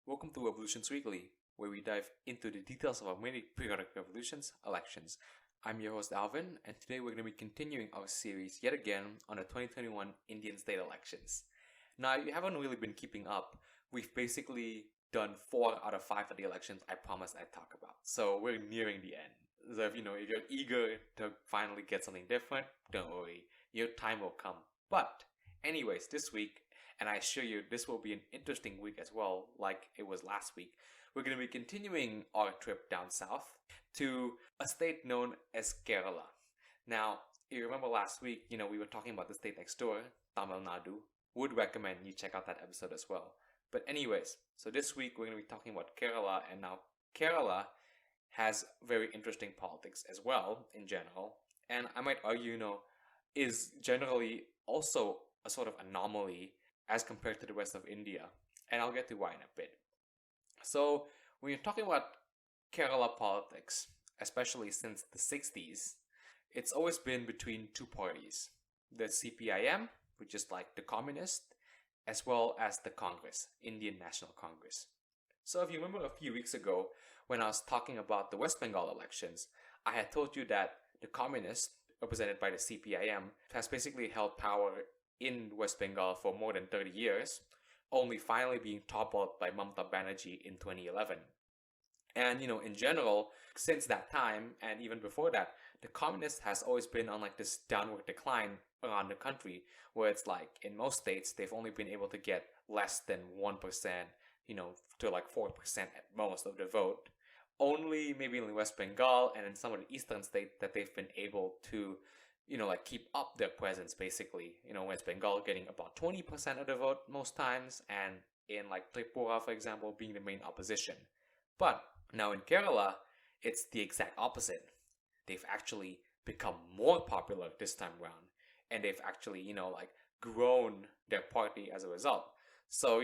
Welcome to Revolutions Weekly, where we dive into the details of our many periodic revolutions, elections. I'm your host Alvin, and today we're going to be continuing our series yet again on the 2021 Indian state elections. Now, if you haven't really been keeping up, we've basically done 4 out of 5 of the elections I promised I'd talk about. So we're nearing the end. So if you're eager to finally get something different, don't worry, your time will come. But anyways, this week, and I assure you this will be an interesting week as well, like it was last week, we're going to be continuing our trip down south to a state known as Kerala. Now, if you remember last week, we were talking about the state next door, Tamil Nadu. Would recommend you check out that episode as well. But anyways, so this week we're going to be talking about Kerala, and now Kerala has very interesting politics as well in general, and I might argue, is generally also a sort of anomaly as compared to the rest of India, and I'll get to why in a bit. So when you're talking about Kerala politics, especially since the 60s, it's always been between two parties, the CPIM, which is like the communist, as well as the Congress, Indian National Congress. So if you remember a few weeks ago, when I was talking about the West Bengal elections, I had told you that the communist, represented by the CPIM, has basically held power in West Bengal for more than 30 years, only finally being toppled by Mamata Banerjee in 2011. And, in general, since that time, and even before that, the communist has always been on like this downward decline around the country, where it's like in most states, they've only been able to get less than 1%, to like 4% at most of the vote. Only maybe in West Bengal and in some of the eastern states that they've been able to keep up their presence, basically. West Bengal getting about 20% of the vote most times, and in like Tripura, for example, being the main opposition. But now in Kerala, it's the exact opposite. They've actually become more popular this time around, and they've actually, grown their party as a result. So,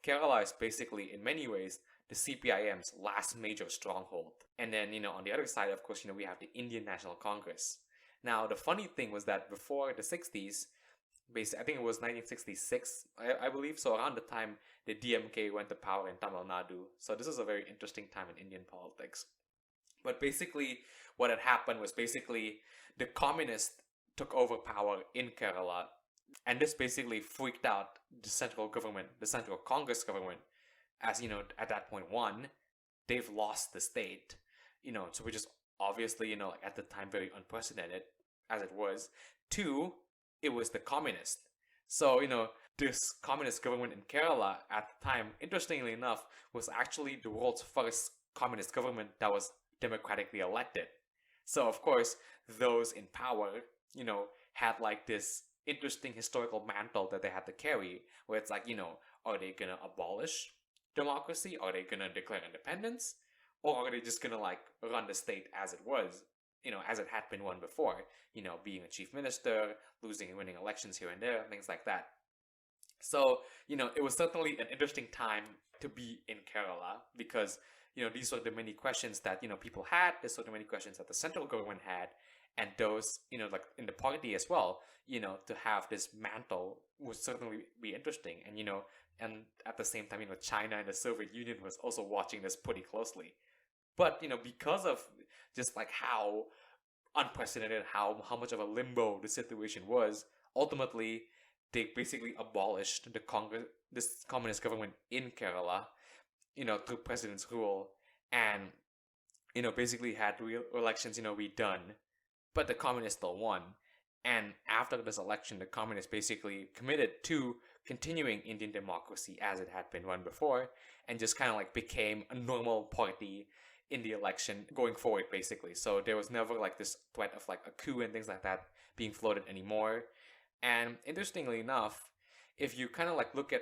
Kerala is basically, in many ways, the CPIM's last major stronghold. And then, on the other side, of course, we have the Indian National Congress. Now, the funny thing was that before the 60s, basically, I think it was 1966, I believe, so around the time the DMK went to power in Tamil Nadu. So this is a very interesting time in Indian politics. But basically, what had happened was basically the communists took over power in Kerala, and this basically freaked out the central government, the central Congress government, as, at that point, one, they've lost the state, so which is obviously, at the time very unprecedented, as it was. 2, it was the communist. So, this communist government in Kerala at the time, interestingly enough, was actually the world's first communist government that was democratically elected. So, of course, those in power, had like this interesting historical mantle that they had to carry, where it's like, are they gonna abolish democracy? Are they gonna declare independence? Or are they just gonna run the state as it was, as it had been run before, being a chief minister, losing and winning elections here and there, things like that. So, it was certainly an interesting time to be in Kerala, because, these were the many questions that, people had, these were the many questions that the central government had, and those, in the party as well, to have this mantle would certainly be interesting. And, and at the same time, China and the Soviet Union was also watching this pretty closely. But, because of just how unprecedented, how much of a limbo the situation was, ultimately, they basically abolished this communist government in Kerala, through president's rule, and, basically had real elections, redone. But the communists still won. And after this election, the communists basically committed to continuing Indian democracy as it had been run before, and just kind of became a normal party in the election going forward, basically. So there was never this threat of a coup and things like that being floated anymore. And interestingly enough, if you kind of look at,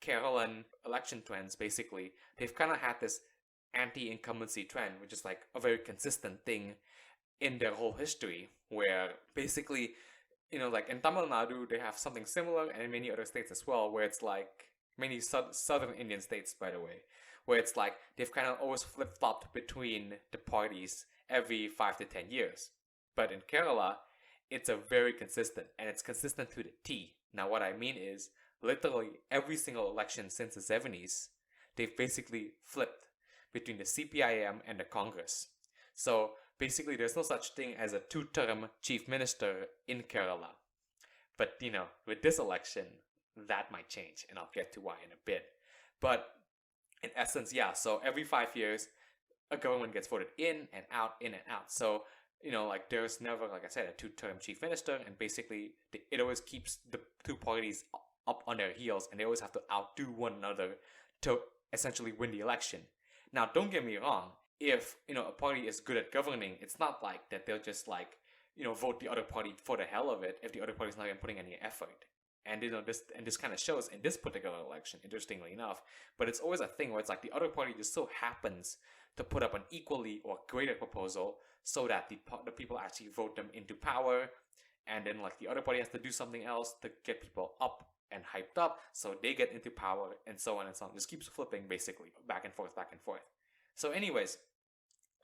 Kerala election trends, basically, they've kind of had this anti-incumbency trend, which is a very consistent thing in their whole history, where basically, in Tamil Nadu, they have something similar, and in many other states as well, where it's many southern Indian states, by the way, where it's they've kind of always flip-flopped between the parties every 5 to 10 years. But in Kerala, it's a very consistent, and it's consistent to the T. Now, what I mean is, literally every single election since the 70s, they've basically flipped between the CPIM and the Congress. So basically, there's no such thing as a two-term chief minister in Kerala. But, with this election, that might change, and I'll get to why in a bit. But in essence, yeah, so every 5 years, a government gets voted in and out, in and out. So, there's never, like I said, a two-term chief minister, and basically, it always keeps the two parties up on their heels, and they always have to outdo one another to essentially win the election. Now, don't get me wrong, if, a party is good at governing, it's not like that they'll just, vote the other party for the hell of it if the other party's not even putting any effort. And this kind of shows in this particular election, interestingly enough. But it's always a thing where it's like the other party just so happens to put up an equally or greater proposal so that the people actually vote them into power, and then the other party has to do something else to get people up and hyped up so they get into power, and so on and so on. Just keeps flipping basically back and forth, back and forth. So anyways,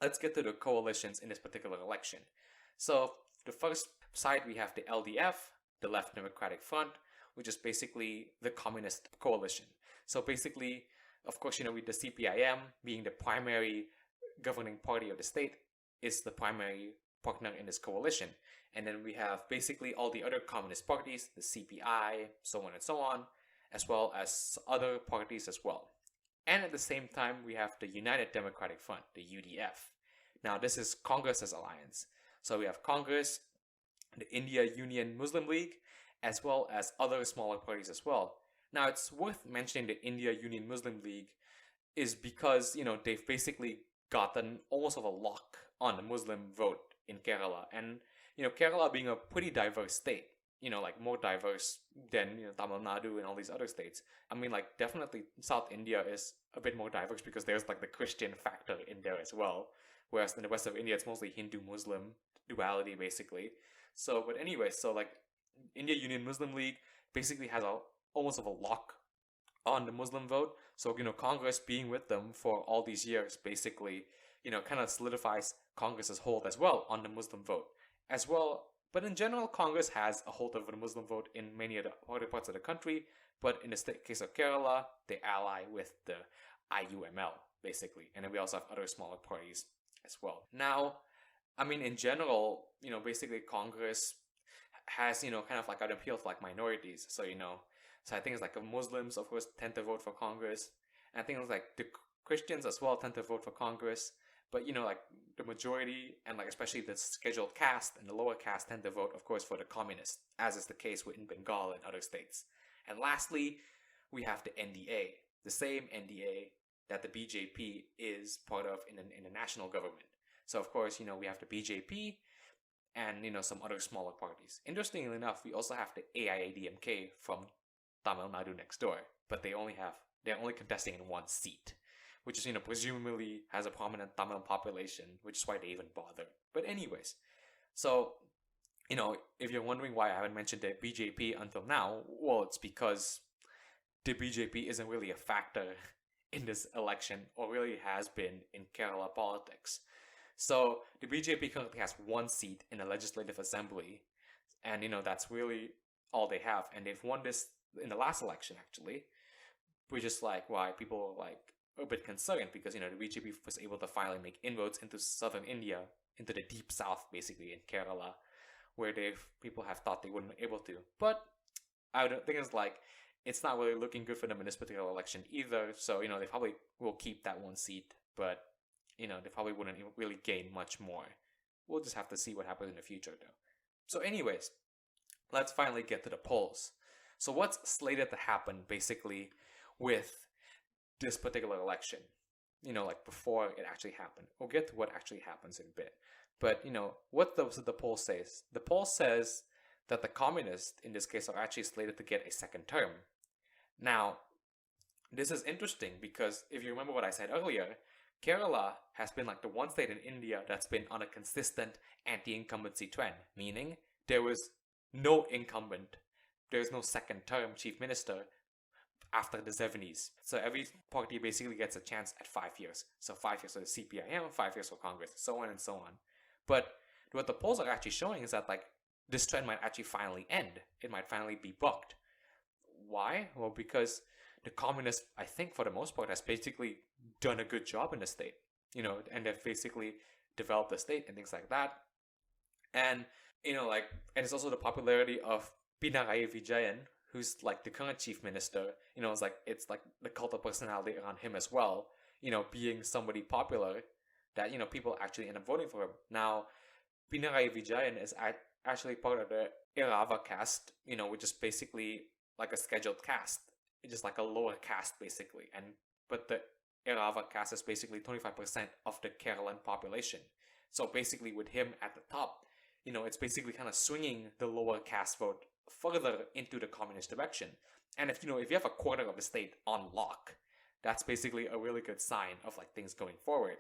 let's get to the coalitions in this particular election. So the first side, we have the LDF, the Left Democratic Front, which is basically the communist coalition. So basically, of course, with the CPIM being the primary governing party of the state, is the primary partner in this coalition. And then we have basically all the other communist parties, the CPI, so on and so on, as well as other parties as well. And at the same time, we have the United Democratic Front, the UDF. Now, this is Congress's alliance. So we have Congress, the India Union Muslim League, as well as other smaller parties as well. Now, it's worth mentioning the India Union Muslim League is because, they've basically gotten almost of a lock on the Muslim vote in Kerala. And, Kerala being a pretty diverse state, more diverse than, Tamil Nadu and all these other states. I mean, definitely South India is a bit more diverse because there's, the Christian factor in there as well. Whereas in the west of India, it's mostly Hindu-Muslim duality, basically. So, but anyway, so, India Union Muslim League basically has almost of a lock on the Muslim vote. So, Congress being with them for all these years basically, kind of solidifies Congress's hold as well on the Muslim vote as well. But in general, Congress has a hold over the Muslim vote in many of the other parts of the country. But in the case of Kerala, they ally with the IUML, basically. And then we also have other smaller parties as well. Now, I mean, in general, basically Congress has, kind of an appeal to minorities. So, so I think it's Muslims, of course, tend to vote for Congress. And I think it's the Christians as well tend to vote for Congress. But, the majority and especially the scheduled caste and the lower caste tend to vote, of course, for the communists, as is the case in Bengal and other states. And lastly, we have the NDA, the same NDA that the BJP is part of in the national government. So, of course, we have the BJP and, some other smaller parties. Interestingly enough, we also have the AIADMK from Tamil Nadu next door, but they're only contesting in one seat, which is, presumably has a prominent Tamil population, which is why they even bother. But anyways, so, if you're wondering why I haven't mentioned the BJP until now, well, it's because the BJP isn't really a factor in this election, or really has been in Kerala politics. So the BJP currently has one seat in the Legislative Assembly, and that's really all they have. And they've won this in the last election, actually, which is why people are a bit concerned, because the BJP was able to finally make inroads into southern India, into the deep south, basically in Kerala, where people have thought they wouldn't be able to. But I don't think it's not really looking good for them in this particular election either. So they probably will keep that one seat, but they probably wouldn't really gain much more. We'll just have to see what happens in the future, though. So anyways, let's finally get to the polls. So what's slated to happen, basically, with this particular election? Before it actually happened. We'll get to what actually happens in a bit. But, what does the poll says? The poll says that the communists, in this case, are actually slated to get a second term. Now, this is interesting because if you remember what I said earlier, Kerala has been the one state in India that's been on a consistent anti-incumbency trend, meaning there was no incumbent, there's no second term chief minister after the 70s. So every party basically gets a chance at 5 years. So 5 years for the CPIM, 5 years for Congress, so on and so on. But what the polls are actually showing is that this trend might actually finally end. It might finally be bucked. Why? Well, because the communists, I think for the most part, has basically done a good job in the state, and they've basically developed the state and things like that. And, and it's also the popularity of Pinarayi Vijayan, who's like the current chief minister, it's like the cult of personality around him as well, being somebody popular that, people actually end up voting for him. Now, Pinarayi Vijayan is actually part of the Irava caste, which is basically like a scheduled caste. It's just like a lower caste, basically. But the Irava caste is basically 25% of the Kerala population. So basically with him at the top, it's basically kind of swinging the lower caste vote further into the communist direction. And if you have a quarter of the state on lock, that's basically a really good sign of like things going forward.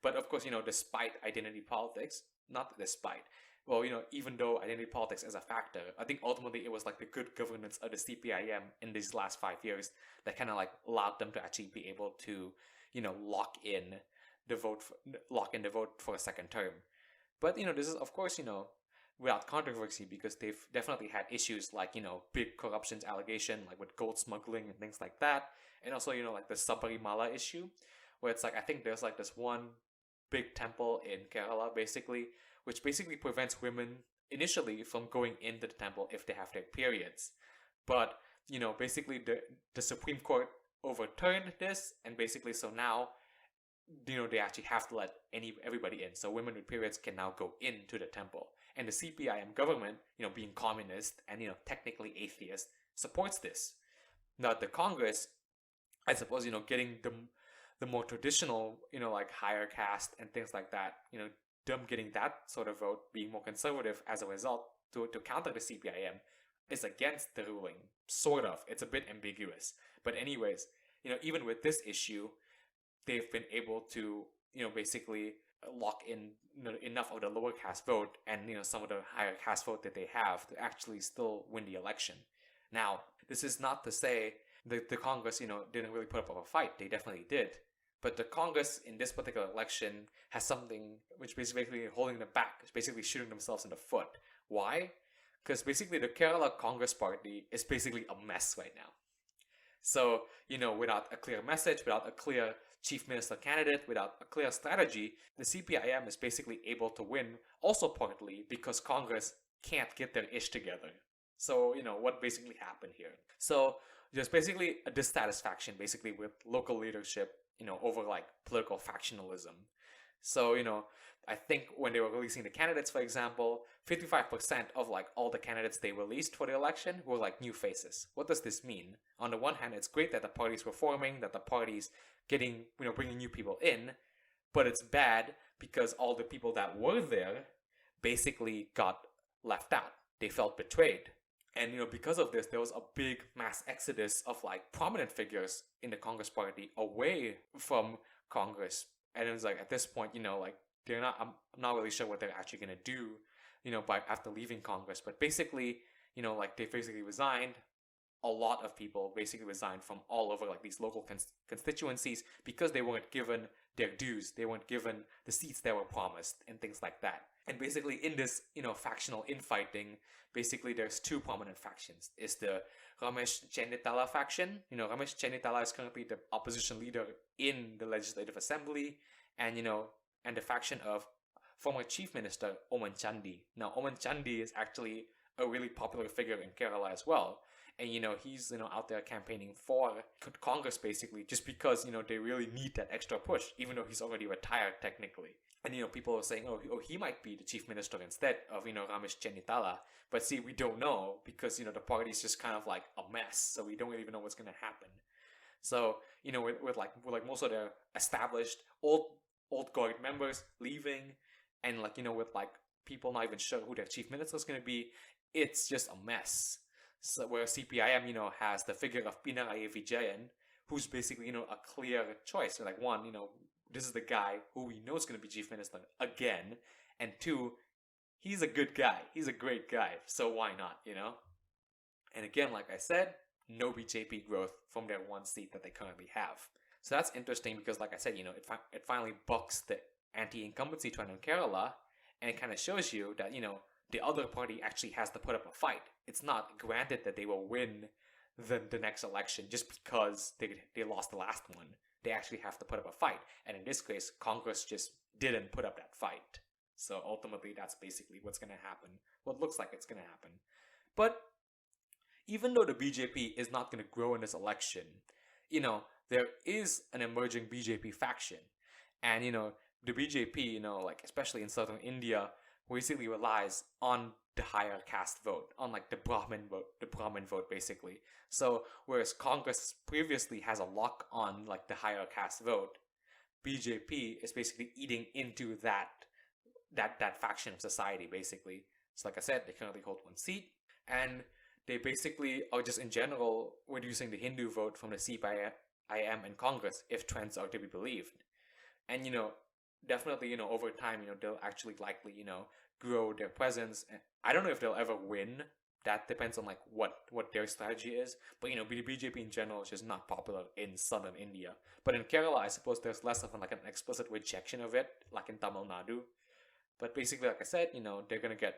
But of course, despite identity politics, not despite, well, even though identity politics is a factor, I think ultimately it was like the good governance of the CPIM in these last 5 years that kind of like allowed them to actually be able to, lock in the vote for a second term. But, this is, of course, without controversy, because they've definitely had issues like, big corruptions allegation, like with gold smuggling and things like that. And also, like the Sabarimala issue, where it's like, I think there's like this one big temple in Kerala, basically, which basically prevents women initially from going into the temple if they have their periods. But, basically the Supreme Court overturned this, and basically so now, they actually have to let everybody in. So women with periods can now go into the temple. And the CPIM government, being communist and, technically atheist, supports this. Now, the Congress, I suppose, getting the more traditional, like higher caste and things like that, them getting that sort of vote, being more conservative as a result to counter the CPIM, is against the ruling. Sort of. It's a bit ambiguous. But anyways, even with this issue, they've been able to, basically lock in enough of the lower caste vote and, some of the higher caste vote that they have to actually still win the election. Now, this is not to say that the Congress, didn't really put up a fight. They definitely did. But the Congress in this particular election has something which basically holding them back. It's basically shooting themselves in the foot. Why? Because basically the Kerala Congress Party is basically a mess right now. So, without a clear message, without a clear chief minister candidate, without a clear strategy, the CPIM is basically able to win, also partly because Congress can't get their ish together. So, what basically happened here? So, there's basically a dissatisfaction basically with local leadership, over like political factionalism. So, I think when they were releasing the candidates, for example, 55% of like all the candidates they released for the election were like new faces. What does this mean? On the one hand, it's great that the parties were forming, that the parties getting, bringing new people in, but it's bad because all the people that were there basically got left out. They felt betrayed. And, because of this, there was a big mass exodus of like prominent figures in the Congress Party away from Congress. And it was like, at this point, like, I'm not really sure what they're actually going to do, after leaving Congress. But basically, like they basically resigned. A lot of people basically resigned from all over like these local constituencies because they weren't given their dues. They weren't given the seats they were promised and things like that. And basically in this, factional infighting, basically there's two prominent factions. It's the Ramesh Chennitala faction. Ramesh Chennitala is currently the opposition leader in the Legislative Assembly. And, and the faction of former Chief Minister Oman Chandi. Now, Oman Chandi is actually a really popular figure in Kerala as well. And, he's, out there campaigning for Congress, basically, just because, they really need that extra push, even though he's already retired, technically. And, people are saying, oh, he might be the chief minister instead of, Ramesh Chennitala. But see, we don't know because, the party's just kind of like a mess. So we don't even know what's going to happen. So, with most of the established old guard members leaving and like, with like people not even sure who their chief minister is going to be, it's just a mess. So where CPIM, has the figure of Pinarayi Vijayan, who's basically, a clear choice. So like one, this is the guy who we know is going to be chief minister again. And two, he's a good guy. He's a great guy. So why not, And again, like I said, no BJP growth from their one seat that they currently have. So that's interesting because, like I said, it finally bucks the anti-incumbency trend in Kerala, and it kind of shows you that, the other party actually has to put up a fight. It's not granted that they will win the next election just because they lost the last one. They actually have to put up a fight. And in this case, Congress just didn't put up that fight. So ultimately, that's basically what's going to happen. What looks like it's going to happen. But even though the BJP is not going to grow in this election, there is an emerging BJP faction. And, the BJP, like especially in southern India, basically relies on the higher caste vote, on like the Brahmin vote basically. So whereas Congress previously has a lock on like the higher caste vote, BJP is basically eating into that faction of society basically. So like I said, they currently hold one seat, and they basically are just in general reducing the Hindu vote from the CPIM and Congress if trends are to be believed. And definitely over time they'll actually likely grow their presence. And I don't know if they'll ever win. That depends on like what their strategy is. But the BJP in general is just not popular in southern India. But in Kerala, I suppose there's less of an explicit rejection of it, like in Tamil Nadu. But basically, like I said, they're gonna get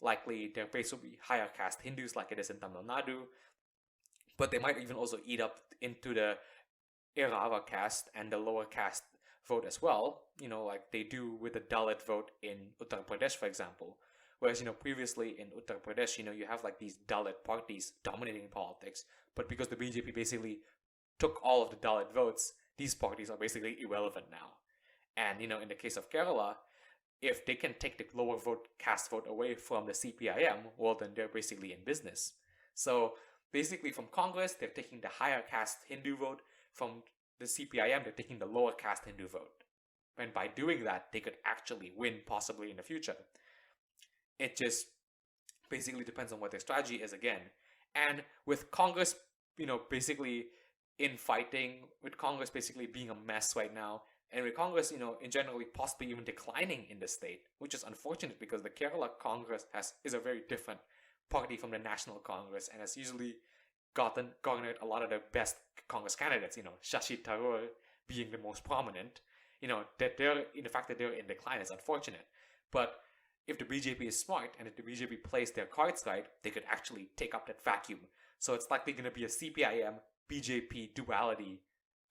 likely their base will be higher caste Hindus like it is in Tamil Nadu. But they might even also eat up into the Irava caste and the lower caste vote as well, like they do with the Dalit vote in Uttar Pradesh, for example. Whereas, previously in Uttar Pradesh, you have like these Dalit parties dominating politics, but because the BJP basically took all of the Dalit votes, these parties are basically irrelevant now. And, in the case of Kerala, if they can take the lower caste vote away from the CPIM, well, then they're basically in business. So basically from Congress, they're taking the higher caste Hindu vote. From the CPIM, they're taking the lower caste Hindu vote. And by doing that, they could actually win possibly in the future. It just basically depends on what their strategy is again. And with Congress, basically infighting, with Congress basically being a mess right now, and with Congress, in generally possibly even declining in the state, which is unfortunate because the Kerala Congress is a very different party from the National Congress and has usually garnered a lot of the best Congress candidates, Shashi Tharoor being the most prominent. The fact that they're in decline is unfortunate. But if the BJP is smart and if the BJP plays their cards right, they could actually take up that vacuum. So it's likely going to be a CPIM BJP duality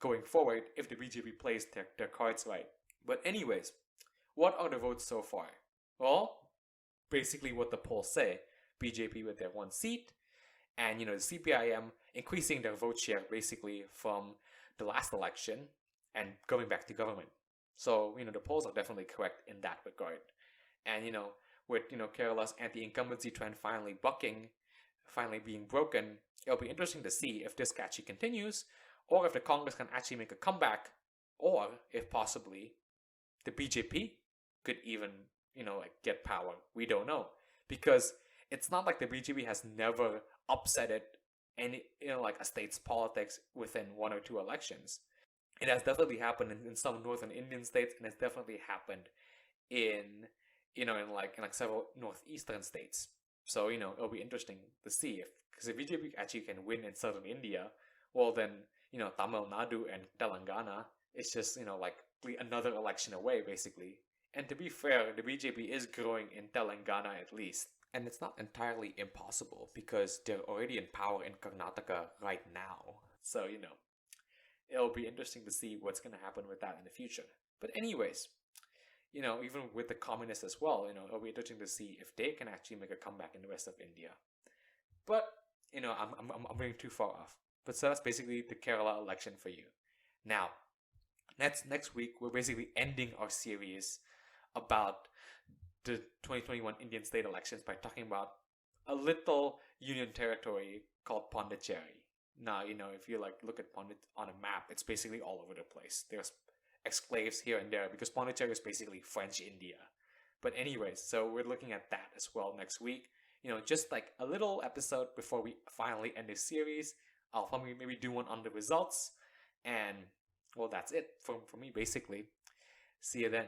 going forward if the BJP plays their cards right. But anyways, what are the votes so far? Well, basically what the polls say. BJP with their one seat, and the CPIM increasing their vote share basically from the last election and going back to government. So, the polls are definitely correct in that regard. And, with, Kerala's anti-incumbency trend finally being broken, it'll be interesting to see if this actually continues, or if the Congress can actually make a comeback, or if possibly the BJP could even, get power. We don't know. Because it's not like the BJP has never upset it any, a state's politics within one or two elections. It has definitely happened in some northern Indian states, and it's definitely happened in several northeastern states. So, it'll be interesting to see because if BJP actually can win in southern India, well then, Tamil Nadu and Telangana is just, another election away, basically. And to be fair, the BJP is growing in Telangana at least. And it's not entirely impossible because they're already in power in Karnataka right now. So, it'll be interesting to see what's going to happen with that in the future. But anyways, even with the communists as well, it'll be interesting to see if they can actually make a comeback in the rest of India. But, I'm going too far off. But so that's basically the Kerala election for you. Now, next week, we're basically ending our series about the 2021 Indian state elections by talking about a little union territory called Pondicherry. Now, if you look at Pondit on a map, it's basically all over the place. There's exclaves here and there because Pondicherry is basically French India. But anyways, so we're looking at that as well next week. Just like a little episode before we finally end this series. I'll probably maybe do one on the results. And, well, that's it for me, basically. See you then.